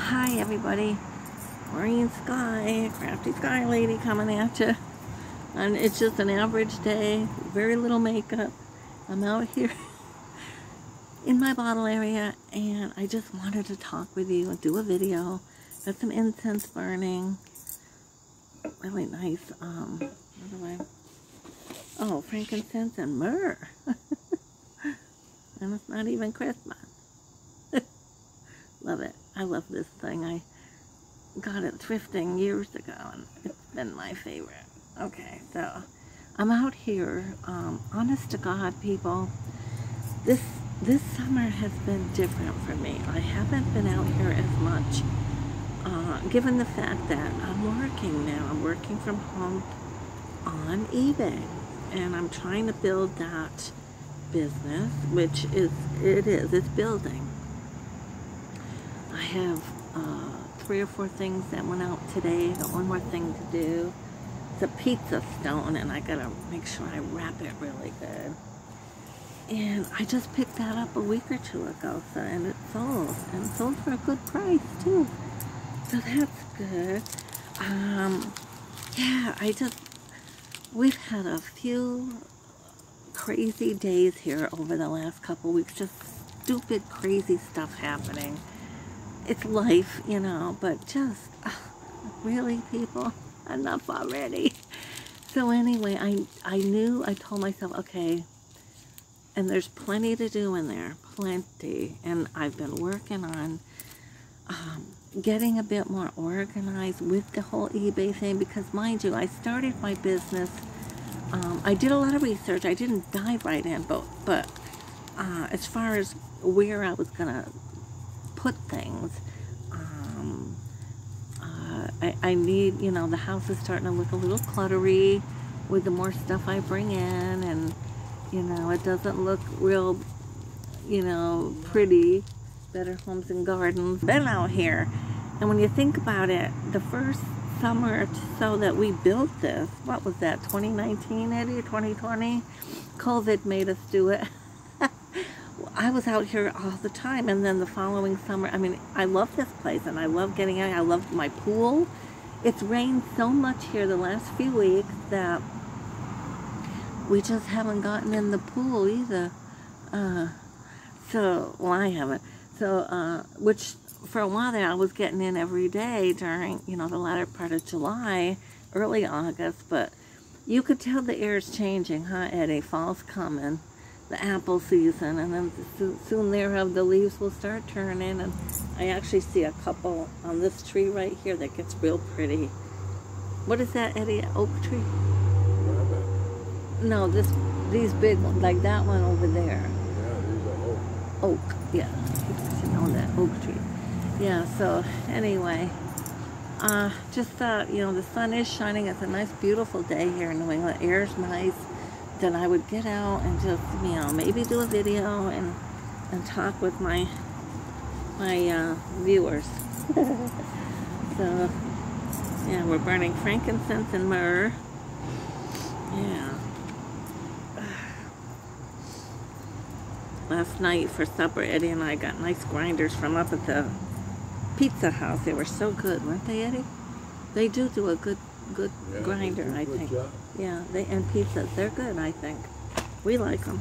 Hi everybody, Marine Sky, Crafty Sky Lady coming at you. And it's just an average day, very little makeup. I'm out here in my bottle area and I just wanted to talk with you and do a video. Got some incense burning. Really nice, oh, frankincense and myrrh. And it's not even Christmas. Love it. I love this thing. I got it thrifting years ago and it's been my favorite. Okay, so I'm out here, honest to God, people, this summer has been different for me. I haven't been out here as much, given the fact that I'm working now. I'm working from home on eBay, and I'm trying to build that business, which it's building. I have 3 or 4 things that went out today. Got one more thing to do. It's a pizza stone, and I gotta make sure I wrap it really good. And I just picked that up a week or 2 ago, so, and it sold, and it sold for a good price too. So that's good. Yeah, we've had a few crazy days here over the last couple weeks. Just stupid, crazy stuff happening. It's life, you know, but just, really, people, enough already. So anyway, I told myself, okay, and there's plenty to do in there, plenty. And I've been working on getting a bit more organized with the whole eBay thing, because mind you, I started my business, I did a lot of research. I didn't dive right in, but as far as where I was gonna put things, I need, you know, the house is starting to look a little cluttery with the more stuff I bring in, and you know, it doesn't look real, you know, pretty. Better Homes and Gardens. Been out here, and when you think about it, the first summer or so that we built this, what was that, 2019, Eddie, 2020? COVID made us do it. I was out here all the time, and then the following summer, I mean, I love this place, and I love getting out. I love my pool. It's rained so much here the last few weeks that we just haven't gotten in the pool either. Well, I haven't. So, which for a while there, I was getting in every day during, you know, the latter part of July, early August, but you could tell the air's changing, huh, Eddie? Fall's coming. The apple season, and then soon thereof the leaves will start turning, and I actually see a couple on this tree right here that gets real pretty. What is that, Eddie? Oak tree? No, these big ones, like that one over there. Yeah, these are oak. Oak, yeah. You should know that, oak tree. Yeah, so anyway, just thought, you know, the sun is shining. It's a nice, beautiful day here in New England. Air's nice. Then I would get out and just, you know, maybe do a video and talk with my viewers. So, yeah, we're burning frankincense and myrrh. Yeah. Last night for supper, Eddie and I got nice grinders from up at the pizza house. They were so good, weren't they, Eddie? They do a good yeah, grinder, I think. Job. Yeah, and pizzas, they're good, I think. We like them.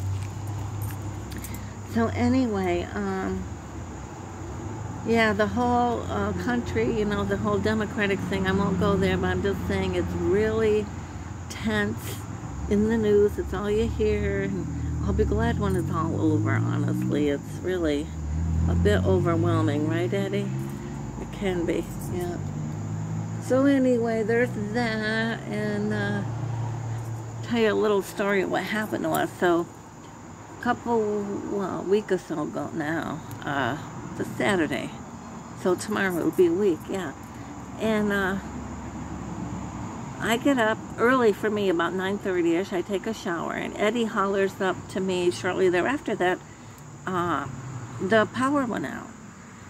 So anyway, yeah, the whole country, you know, the whole Democratic thing, I won't go there, but I'm just saying it's really tense in the news. It's all you hear, and I'll be glad when it's all over, honestly. It's really a bit overwhelming, right, Eddie? It can be, yeah. So anyway, there's that, and tell you a little story of what happened to us. So a week or so ago now, it's a Saturday, so tomorrow it'll be a week, yeah. And I get up early for me, about 9:30ish. I take a shower, and Eddie hollers up to me shortly thereafter that the power went out.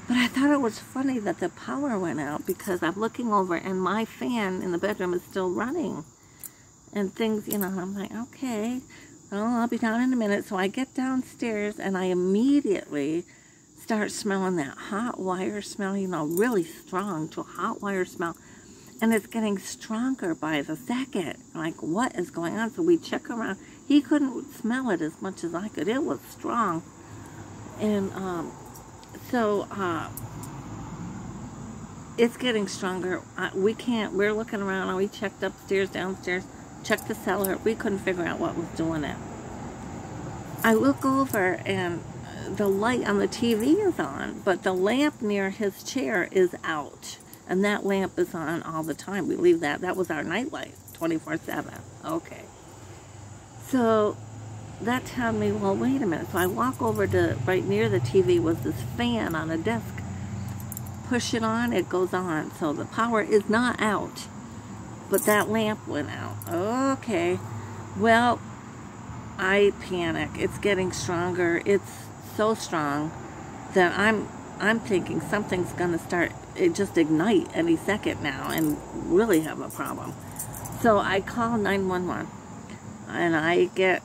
But I thought it was funny that the power went out, because I'm looking over and my fan in the bedroom is still running. And things, you know, and I'm like, okay, well, I'll be down in a minute. So I get downstairs and I immediately start smelling that hot wire smell, you know, really strong to a hot wire smell. And it's getting stronger by the second. Like, what is going on? So we check around. He couldn't smell it as much as I could. It was strong. And it's getting stronger. We're looking around, and we checked upstairs, downstairs, checked the cellar. We couldn't figure out what was doing it. I look over, and the light on the TV is on, but the lamp near his chair is out. And that lamp is on all the time. We leave that. That was our night light, 24/7. Okay. So that told me, well, wait a minute. So I walk over to, right near the TV was this fan on a desk. Push it on, it goes on. So the power is not out. But that lamp went out. Okay. Well, I panic. It's getting stronger. It's so strong that I'm thinking something's going to start, just ignite any second now and really have a problem. So I call 911 and I get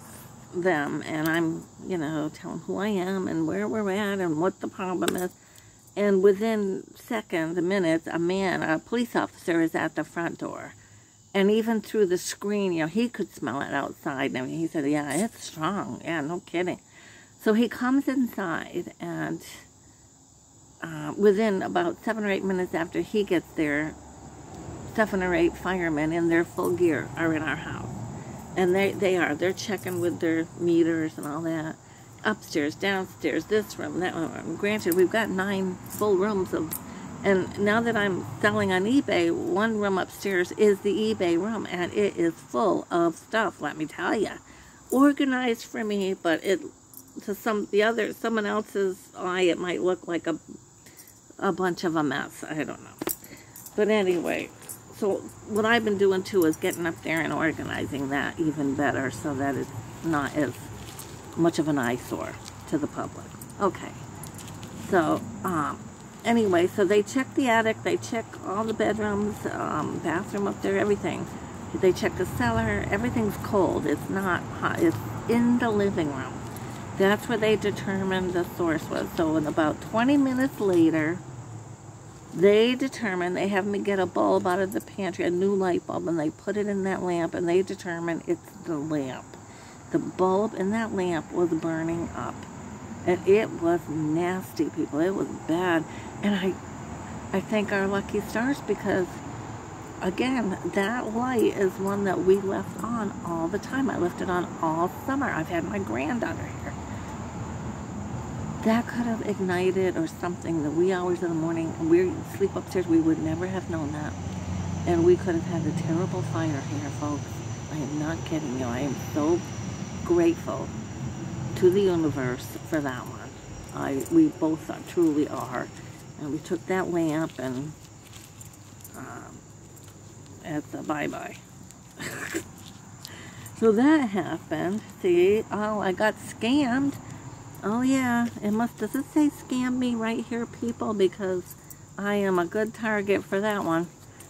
them and I'm, you know, telling who I am and where we're at and what the problem is. And within seconds, minutes, a police officer is at the front door. And even through the screen, you know, he could smell it outside. I mean, he said, yeah, it's strong. Yeah, no kidding. So he comes inside and within about 7 or 8 minutes after he gets there, 7 or 8 firemen in their full gear are in our house. And they're checking with their meters and all that. Upstairs, downstairs, this room, that room. Granted, we've got 9 full rooms and now that I'm selling on eBay, one room upstairs is the eBay room, and it is full of stuff, let me tell you. Organized for me, but to someone else's eye, it might look like a bunch of a mess. I don't know. But anyway, so what I've been doing too is getting up there and organizing that even better so that it's not as much of an eyesore to the public. Okay. So, anyway, so they check the attic, they check all the bedrooms, bathroom up there, everything. They check the cellar, everything's cold. It's not hot. It's in the living room. That's where they determined the source was. So in about 20 minutes later, they have me get a bulb out of the pantry, a new light bulb, and they put it in that lamp, and they determined it's the lamp. The bulb in that lamp was burning up. And it was nasty, people. It was bad. And I thank our lucky stars because, again, that light is one that we left on all the time. I left it on all summer. I've had my granddaughter here. That could have ignited or something the wee hours of the morning. And we sleep upstairs. We would never have known that. And we could have had a terrible fire here, folks. I am not kidding you. I am so grateful to the universe for that one. We both truly are. And we took that lamp and it's a bye-bye. So that happened. See, oh, I got scammed. Oh yeah, does it say scam me right here, people? Because I am a good target for that one.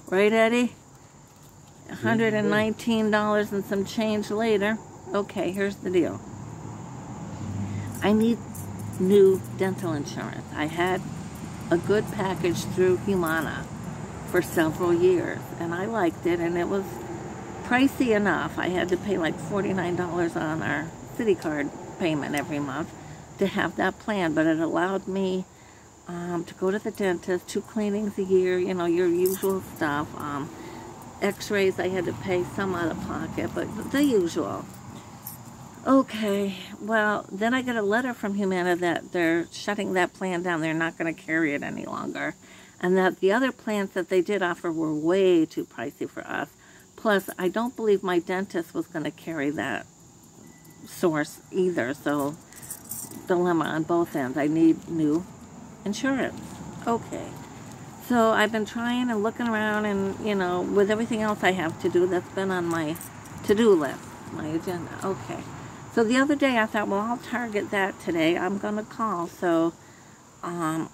Right, Eddie? $119 and some change later. Okay, here's the deal. I need new dental insurance. I had a good package through Humana for several years, and I liked it, and it was pricey enough. I had to pay like $49 on our city card payment every month to have that plan, but it allowed me to go to the dentist, 2 cleanings a year, you know, your usual stuff. X-rays, I had to pay some out of pocket, but the usual. Okay, well, then I get a letter from Humana that they're shutting that plan down. They're not going to carry it any longer. And that the other plans that they did offer were way too pricey for us. Plus, I don't believe my dentist was going to carry that source either. So, dilemma on both ends. I need new insurance. Okay. So, I've been trying and looking around and, you know, with everything else I have to do that's been on my to-do list, my agenda. Okay. So the other day I thought, well, I'll target that today. I'm going to call. So I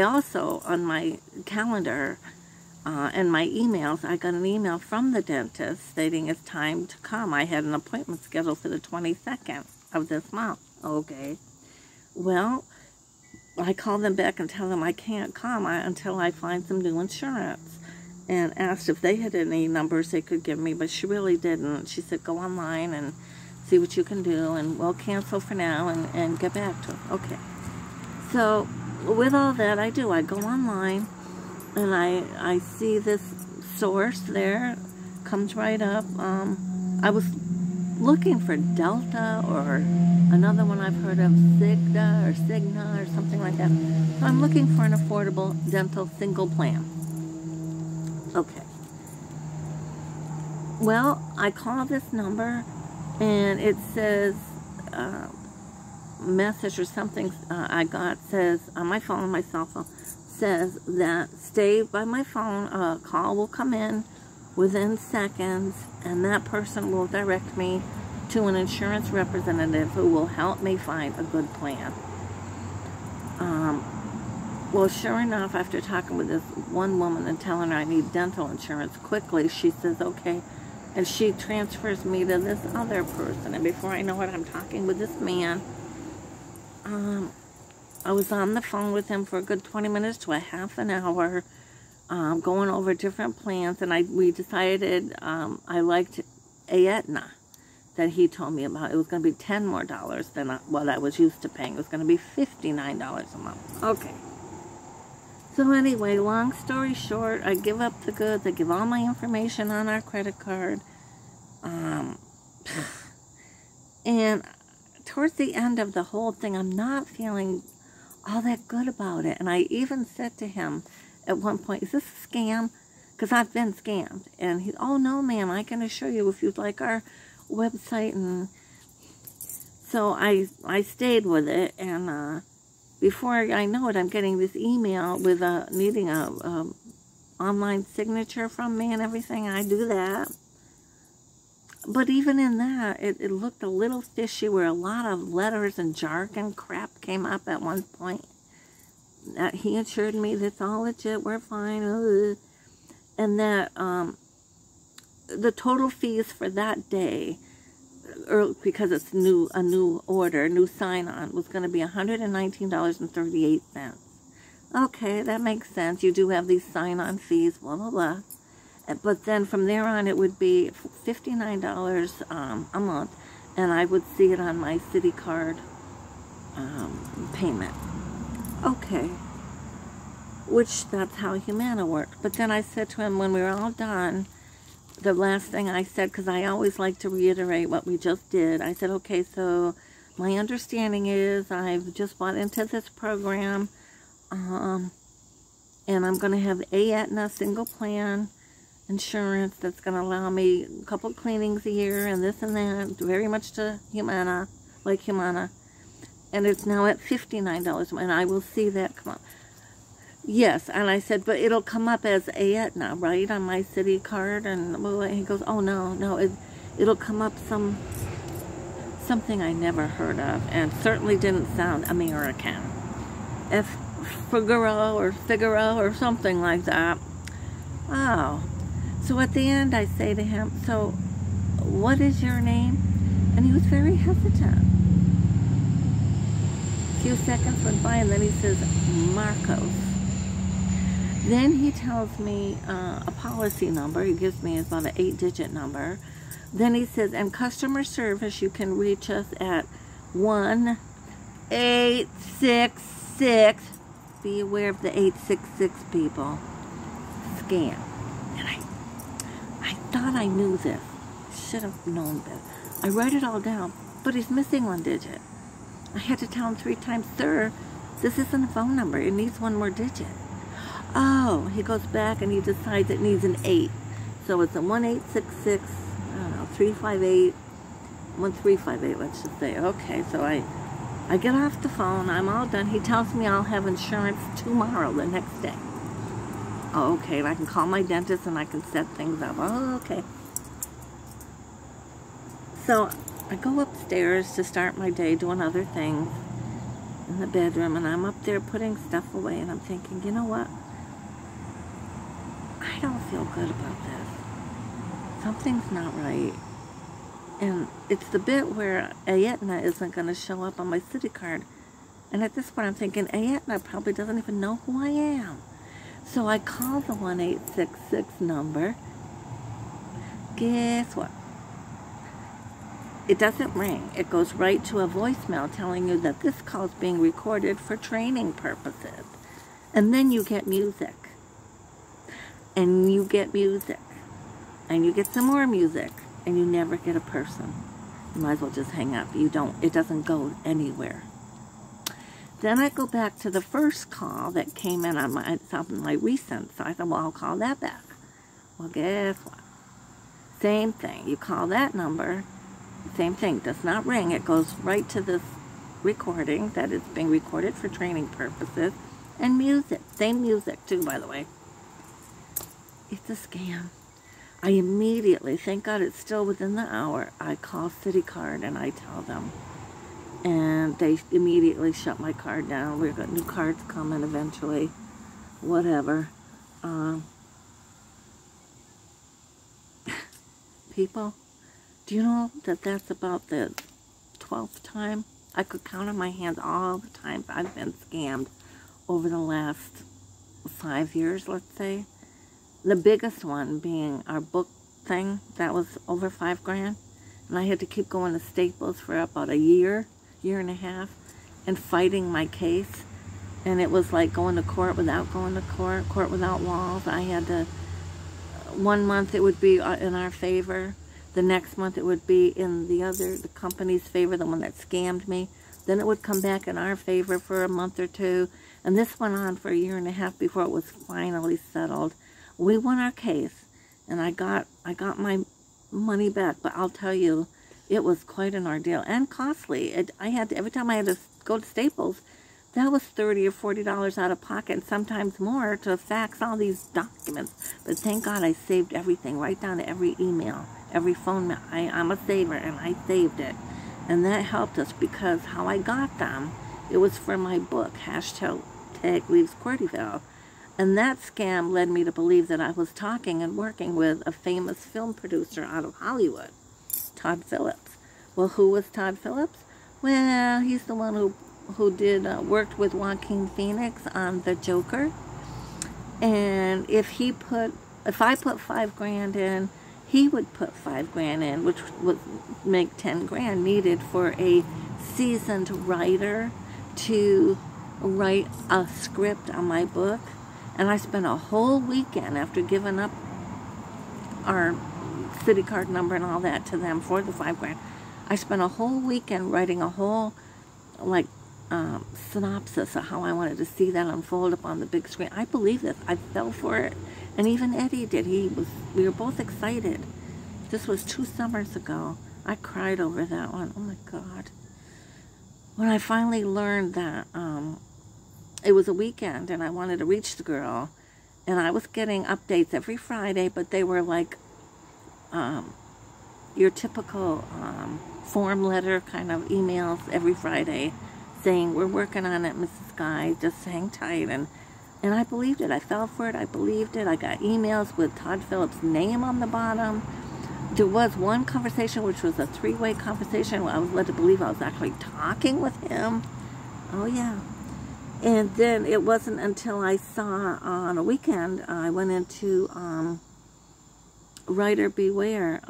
also, on my calendar and my emails, I got an email from the dentist stating it's time to come. I had an appointment scheduled for the 22nd of this month. Okay. Well, I call them back and tell them I can't come until I find some new insurance. And asked if they had any numbers they could give me, but she really didn't. She said, go online and see what you can do, and we'll cancel for now and get back to it. Okay. So with all that, I do. I go online, and I see this source there. Comes right up. I was looking for Delta or another one I've heard of, Cigna or something like that. So I'm looking for an affordable dental single plan. Okay. Well, I call this number, and it says, message or something I got says, on my phone, my cell phone, says that stay by my phone, a call will come in within seconds, and that person will direct me to an insurance representative who will help me find a good plan. Well, sure enough, after talking with this one woman and telling her I need dental insurance quickly, she says, okay, and she transfers me to this other person, and before I know it, I'm talking with this man. I was on the phone with him for a good 20 minutes to a half an hour, going over different plans, and we decided I liked Aetna that he told me about. It was going to be $10 more than what I was used to paying. It was going to be $59 a month. Okay. So anyway, long story short, I give up the goods. I give all my information on our credit card. And towards the end of the whole thing, I'm not feeling all that good about it. And I even said to him at one point, is this a scam? Because I've been scammed. And he, oh no ma'am, I can assure you if you'd like our website. And so I stayed with it, and before I know it, I'm getting this email with needing a online signature from me and everything. I do that. But even in that, it looked a little fishy, where a lot of letters and jargon crap came up at one point. That he assured me that's all legit, we're fine. And that the total fees for that day, because it's a new order, new sign-on, was going to be $119.38. Okay, that makes sense. You do have these sign-on fees, blah, blah, blah. But then from there on, it would be $59 a month, and I would see it on my city card payment. Okay. Which, that's how Humana worked. But then I said to him, when we were all done, the last thing I said, because I always like to reiterate what we just did, I said, okay, so my understanding is I've just bought into this program, and I'm going to have Aetna single plan insurance that's going to allow me a couple cleanings a year and this and that, very much to Humana, like Humana, and it's now at $59, and I will see that come up. Yes, and I said, but it'll come up as Aetna, right, on my city card? And he goes, oh, no, it'll come up something I never heard of, and certainly didn't sound American. Figaro or something like that. Oh, so at the end I say to him, so what is your name? And he was very hesitant. A few seconds went by, and then he says, Marcos. Then he tells me a policy number. He gives me about an 8-digit number. Then he says, and customer service, you can reach us at 1-866. Be aware of the 866 people. Scam. And I thought I knew this. Should have known this. I write it all down, but he's missing one digit. I had to tell him 3 times, sir, this isn't a phone number. It needs one more digit. Oh, he goes back and he decides it needs an 8. So it's a 1-866, I don't know, 358, 1358, let's just say. Okay, so I get off the phone, I'm all done. He tells me I'll have insurance tomorrow, the next day. Oh, okay, I can call my dentist and I can set things up. Oh, okay. So I go upstairs to start my day doing other things in the bedroom, and I'm up there putting stuff away, and I'm thinking, you know what? I don't feel good about this. Something's not right. And it's the bit where Aetna isn't going to show up on my city card And at this point, I'm thinking, Aetna probably doesn't even know who I am. So I call the 1866 number. Guess what? It doesn't ring. It goes right to a voicemail telling you that this call is being recorded for training purposes. And then you get music. And you get music. And you get some more music. And you never get a person. You might as well just hang up. It doesn't go anywhere. Then I go back to the first call that came in on my recent. So I thought, well, I'll call that back. Well, guess what? Same thing. You call that number. Same thing. Does not ring. It goes right to this recording that is being recorded for training purposes. And music. Same music, too, by the way. It's a scam. I immediately, thank God it's still within the hour, I call CitiCard and I tell them. And they immediately shut my card down. We've got new cards coming eventually. Whatever. People, do you know that that's about the 12th time? I could count on my hands all the times I've been scammed over the last 5 years, let's say. The biggest one being our book thing. That was over $5 grand. And I had to keep going to Staples for about a year and a half, and fighting my case. And it was like going to court without going to court, court without walls. I had to, 1 month it would be in our favor. The next month it would be in the company's favor, the one that scammed me. Then it would come back in our favor for a month or two. And this went on for a year and a half before it was finally settled. We won our case, and I got my money back. But I'll tell you, it was quite an ordeal and costly. Every time I had to go to Staples, that was $30 or $40 out of pocket, and sometimes more, to fax all these documents. But thank God I saved everything, right down to every email, every phone mail. I'm a saver, and I saved it. And that helped us, because how I got them, it was for my book, #Leaves Quirtyville. And that scam led me to believe that I was talking and working with a famous film producer out of Hollywood, Todd Phillips. Well, who was Todd Phillips? Well, he's the one who worked with Joaquin Phoenix on The Joker. And if I put $5 grand in, he would put $5 grand in, which would make 10 grand needed for a seasoned writer to write a script on my book. And I spent a whole weekend after giving up our CitiCard number and all that to them for the $5 grand. I spent a whole weekend writing a whole, synopsis of how I wanted to see that unfold up on the big screen. I believe this. I fell for it. And even Eddie did. We were both excited. This was 2 summers ago. I cried over that one. Oh my God. When I finally learned that, it was a weekend and I wanted to reach the girl, and I was getting updates every Friday, but they were like your typical form letter kind of emails every Friday saying, we're working on it, Mrs. Guy, just hang tight. And I believed it. I fell for it. I believed it. I got emails with Todd Phillips' name on the bottom. There was one conversation, which was a 3-way conversation, where I was led to believe I was actually talking with him. Oh, yeah. And then it wasn't until I saw on a weekend, I went into Writer Beware,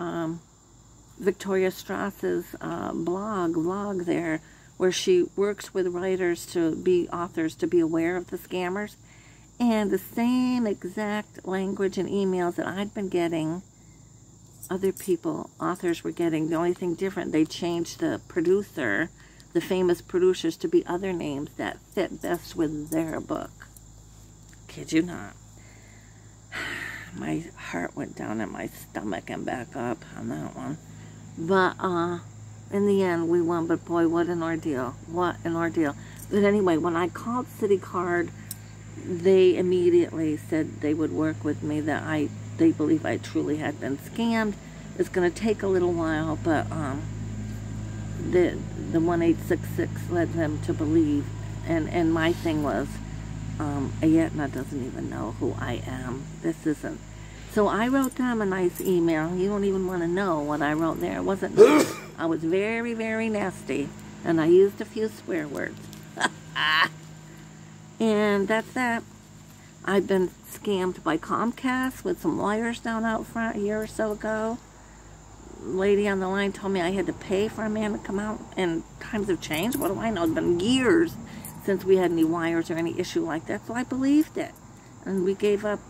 Victoria Strauss's blog there, where she works with writers authors to be aware of the scammers. And the same exact language and emails that I'd been getting, other authors were getting. The only thing different, they changed the producer, the famous producers, to be other names that fit best with their book. Kid you not. My heart went down in my stomach and back up on that one. But in the end, we won. But boy, what an ordeal. What an ordeal. But anyway, when I called CitiCard, they immediately said they would work with me, that they believe I truly had been scammed. It's going to take a little while, but the 1866 led them to believe. And my thing was, Aetna doesn't even know who I am. This isn't. So I wrote them a nice email. You don't even want to know what I wrote there. It wasn't nice. I was very, very nasty. And I used a few swear words. And that's that. I've been scammed by Comcast with some wires down out front a year or so ago. Lady on the line told me I had to pay for a man to come out, and times have changed. What do I know? It's been years since we had any wires or any issue like that, so I believed it. And we gave up,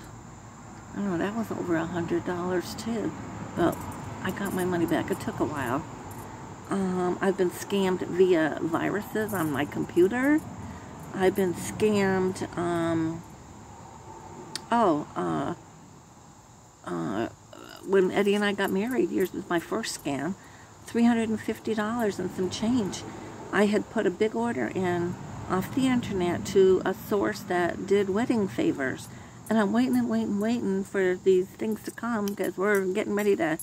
I don't know, that was over $100 too. But I got my money back. It took a while. I've been scammed via viruses on my computer. I've been scammed, when Eddie and I got married, yours was my first scam, $350 and some change. I had put a big order in off the internet to a source that did wedding favors. And I'm waiting and waiting and waiting for these things to come because we're getting ready to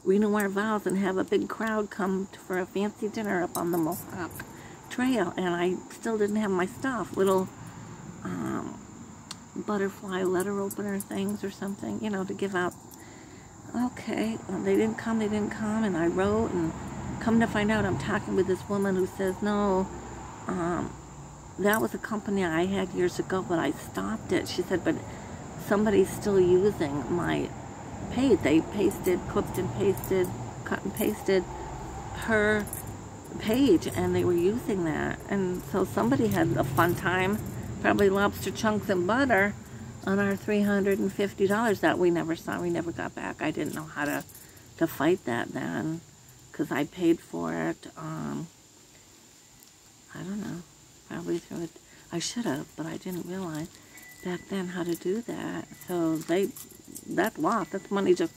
renew our vows and have a big crowd come for a fancy dinner up on the Mohawk Trail. And I still didn't have my stuff, little butterfly letter opener things or something, you know, to give out. Okay, well, they didn't come, and I wrote, and come to find out I'm talking with this woman who says, no, that was a company I had years ago, but I stopped it. She said, but somebody's still using my page. They pasted, clipped and pasted, cut and pasted her page, and they were using that. And so somebody had a fun time, probably lobster chunks and butter, on our $350 that we never saw, we never got back. I didn't know how to fight that then, because I paid for it, I don't know, probably through it. I should have, but I didn't realize back then how to do that. So that's lost. That's money just,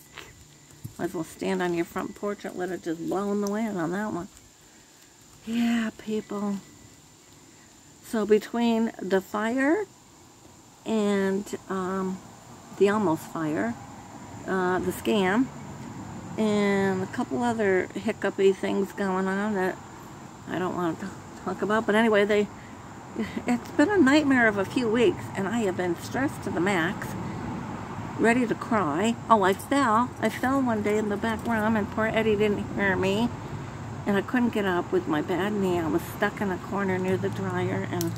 might as well stand on your front porch and let it just blow in the wind on that one. Yeah, people. So between the fire and the almost fire, the scam, and a couple other hiccupy things going on that I don't want to talk about. But anyway, it's been a nightmare of a few weeks, and I have been stressed to the max, ready to cry. Oh, I fell one day in the back room, and poor Eddie didn't hear me, and I couldn't get up with my bad knee. I was stuck in a corner near the dryer, and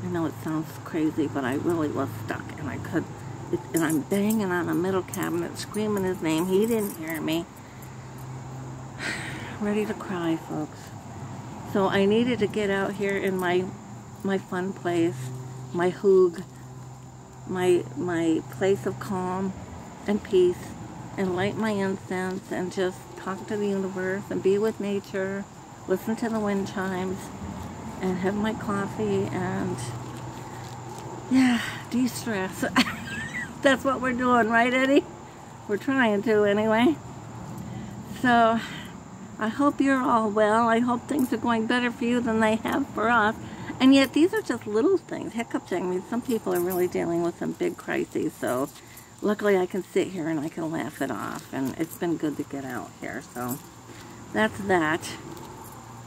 I know it sounds crazy, but I really was stuck, and and I'm banging on a middle cabinet, screaming his name. He didn't hear me. Ready to cry, folks. So I needed to get out here in my fun place, my hoog, my place of calm and peace, and light my incense and just talk to the universe and be with nature, listen to the wind chimes, and have my coffee and, yeah, de-stress. That's what we're doing, right, Eddie? We're trying to, anyway. So, I hope you're all well. I hope things are going better for you than they have for us. And yet, these are just little things, hiccup things. I mean, some people are really dealing with some big crises, so luckily I can sit here and I can laugh it off. And it's been good to get out here, so that's that.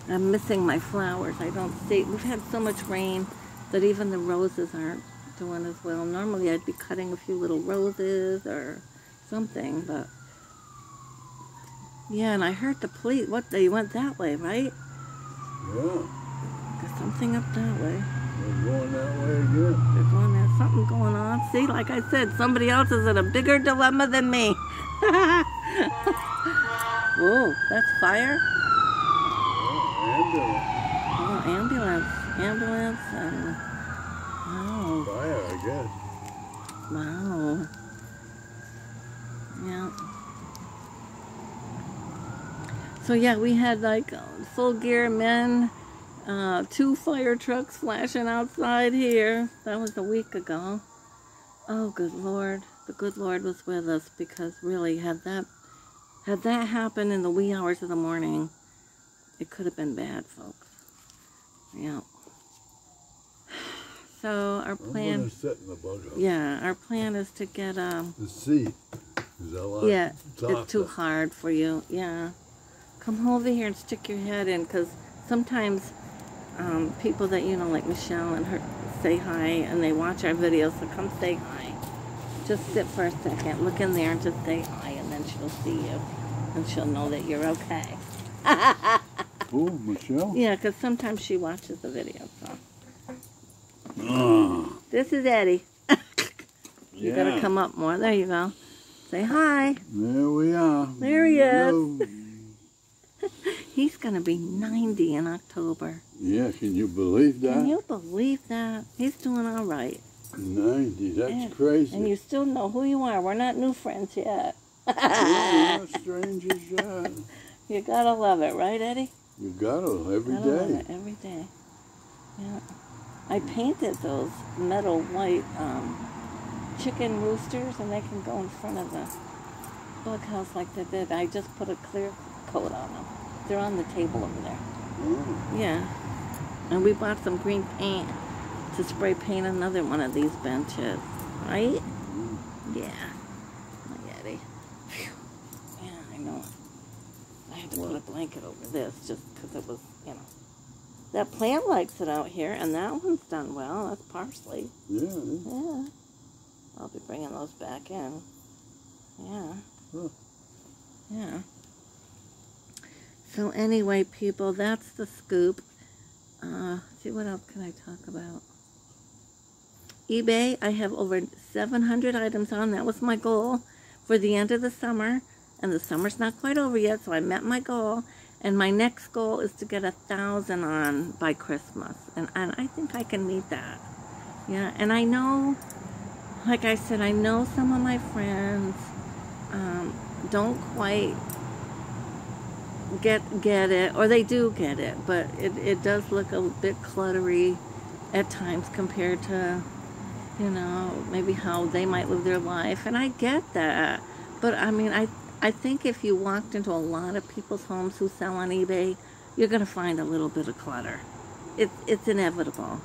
I'm missing my flowers. I don't see. We've had so much rain that even the roses aren't doing as well. Normally I'd be cutting a few little roses or something, but yeah. And I heard the police. What, they went that way, right? Yeah. There's something up that way. They're going that way again. They're going there. Something going on. See, like I said, somebody else is in a bigger dilemma than me. Whoa, that's fire. Oh, ambulance. Ambulance and... Wow. Fire, I guess. Wow. Yeah. So yeah, we had like full gear men, 2 fire trucks flashing outside here. That was a week ago. Oh, good Lord. The good Lord was with us, because really, had that happened in the wee hours of the morning, it could have been bad, folks. Yeah. So our plan. I'm gonna sit in the bughouse. Yeah, our plan is to get The seat is a lot. Yeah, softer. it's too hard for you. Yeah. Come over here and stick your head in, because sometimes people that you know, like Michelle and her, say hi, and they watch our videos. So come say hi. Just sit for a second, look in there, and just say hi, and then she'll see you, and she'll know that you're okay. Oh, Michelle? Yeah, because sometimes she watches the video, so. This is Eddie. You gotta come up more. There you go. Say hi. There we are. There he is. Hello. He's gonna be 90 in October. Yeah, can you believe that? Can you believe that? He's doing all right. 90, that's And, crazy. And you still know who you are. We're not new friends yet. Yeah, we're not strangers yet. You gotta love it, right, Eddie? You gotta, every Gotta love day. it, every day. Yeah. I painted those metal white chicken roosters, and they can go in front of the bookhouse like they did. I just put a clear coat on them. They're on the table over there. Oh. Yeah. And we bought some green paint to spray paint another one of these benches. Right? Yeah. Hi, Eddie. Phew. Yeah, I know. I had to put a blanket over this just because it was, you know. That plant likes it out here, and that one's done well. That's parsley. Yeah. Yeah. I'll be bringing those back in. Yeah. Huh. Yeah. So anyway, people, that's the scoop. See, what else can I talk about? eBay, I have over 700 items on. That was my goal for the end of the summer. And the summer's not quite over yet, so I met my goal. And my next goal is to get 1,000 on by Christmas. And I think I can meet that. Yeah, and I know, like I said, I know some of my friends don't quite get it, or they do get it, but it does look a bit cluttery at times compared to, you know, maybe how they might live their life. And I get that. But I mean, I think if you walked into a lot of people's homes who sell on eBay, you're going to find a little bit of clutter. It's inevitable.